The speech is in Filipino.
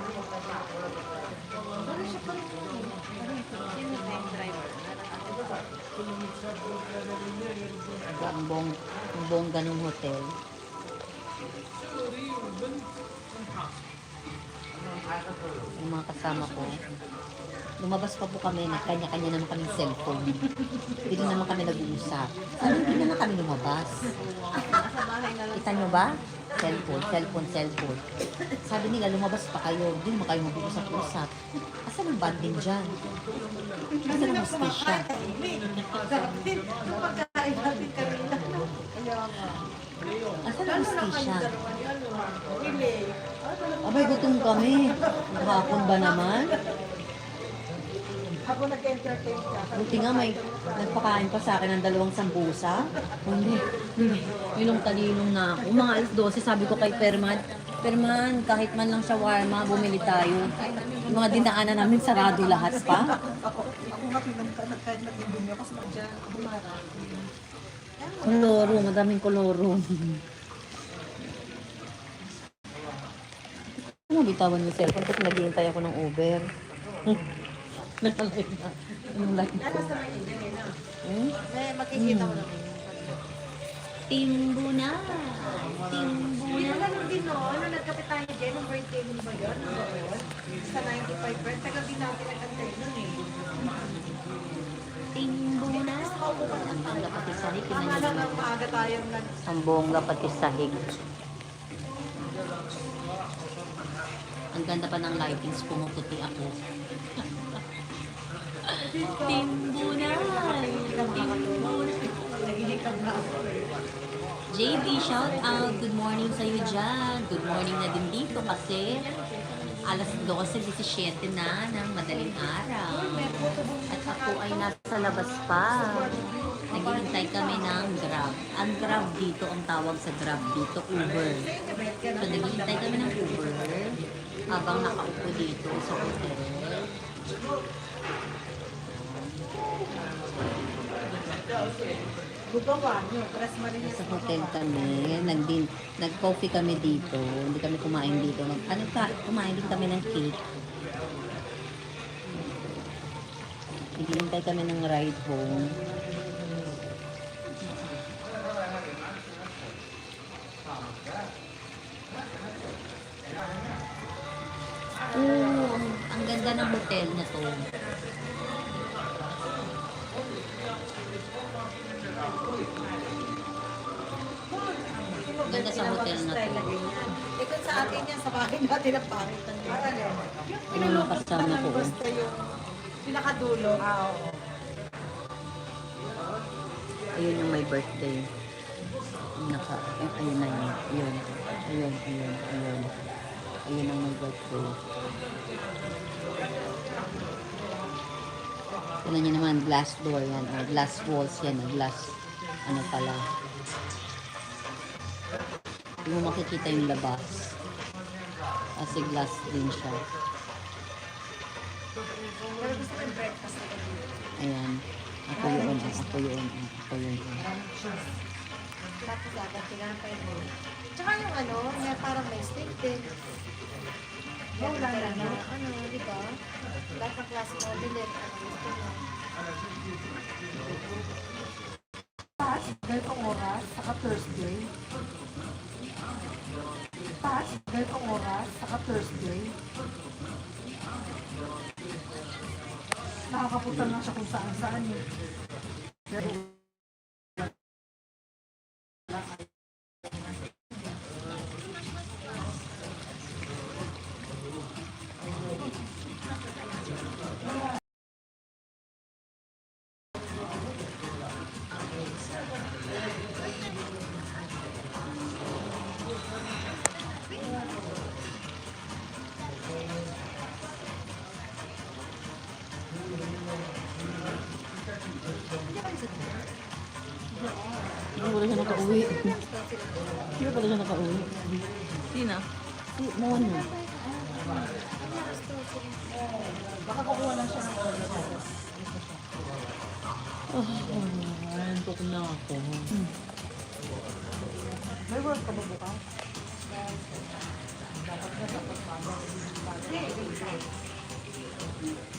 Wala siya pa rin. Sino na yung driver? Ang bongga ng hotel. Yung mga kasama ko. Lumabas pa po kami, nagkanya-kanya naman kami cellphone. Hindi rin naman kami nag-uusap. Sabi, hindi naman kami lumabas. Nasa bahay na lang. Kita nyo ba? Cellphone. Sabi nila, lumabas pa kayo. Hindi naman kayo mag-uusap-usap. Asan ang banding dyan? Asan ang hostisya? Pagkain natin kanina. Asan ang hostisya? Pili. Abay, gutom kami. Hapon ba naman? Ako nag-entertain ka. Buti nga may nagpakain pa sa akin ng 2 sambusa. Hindi. Ilong talinong na ako. Mga alas 12, sabi ko kay Perman, kahit man lang shawarma, bumili tayo. Yung mga dinaanan namin, sarado lahat pa. Ako nga pinamta na kahit nag-indumi ako sa madya. Koloro, madaming koloro. Bitawan yung cellphone kasi naghihintay ako ng Uber. Nakalay na. Yung light ko. Makikita ko naman. Timbo na. Hindi mo ganun din no? Ano nagkapit tayo dyan? Ang birthday mo ba yun? Ano ba yun? Sa 95 birth. Tagal din natin nagkantay nun eh. Timbo na. Ang bongga pati sahig. Tama lang ang maaga tayong nag... Ang bongga pati sahig. Ang ganda pa ng lightings. Pumuputi ako. Timbo na. Naghilikab na ako. JB, shout out. Good morning sa iyo dyan. Good morning na din dito kasi alas 12:17 na ng madaling araw. At ako ay nasa labas pa. Naghihintay kami ng Grab. Ang Grab dito, ang tawag sa Grab dito, Uber. So naghihintay kami ng Uber habang nakaupo dito sa hotel. Gugawa nyo. Press mo rin Sa hotel kami, nag-coffee kami dito. Hindi kami kumain dito. Kumain din kami ng cake. Naghihintay kami ng ride home. Ang ganda ng hotel na to. Ganda sa hotel na to. Ikaw sa atin yan, sa bahay natin ang pangit. Yung mga kasama ko. Basta yung pinakadulo. Oo. Ayun yung my birthday. Ayun na yun. Ayun. Ayun ang my birthday. Tignan nyo naman, glass door yan. Or glass walls yan. Glass, ano pala. Hindi mo makikita yung labas. Kasi glass din siya. Pero gusto ko yung breakfast na kami. Ayan. Ako yun. Tapos agad tinapay mo. Tsaka yung ano, may parang may steak din. Wala na. Ano, di ba? Lahat ng klase mo bilit. Gusto mo. Ganitong oras, saka Thursday. Ganitong oras, saka Thursday. Nakakapunta lang siya kung saan-saan eh. Pero, Hindi pala siya nakauwi. Hindi pala siya nakauwi. Sino? Si Mona. baka kukuha lang siya ng order. Antok na ako. May work ka ba bukas? isa.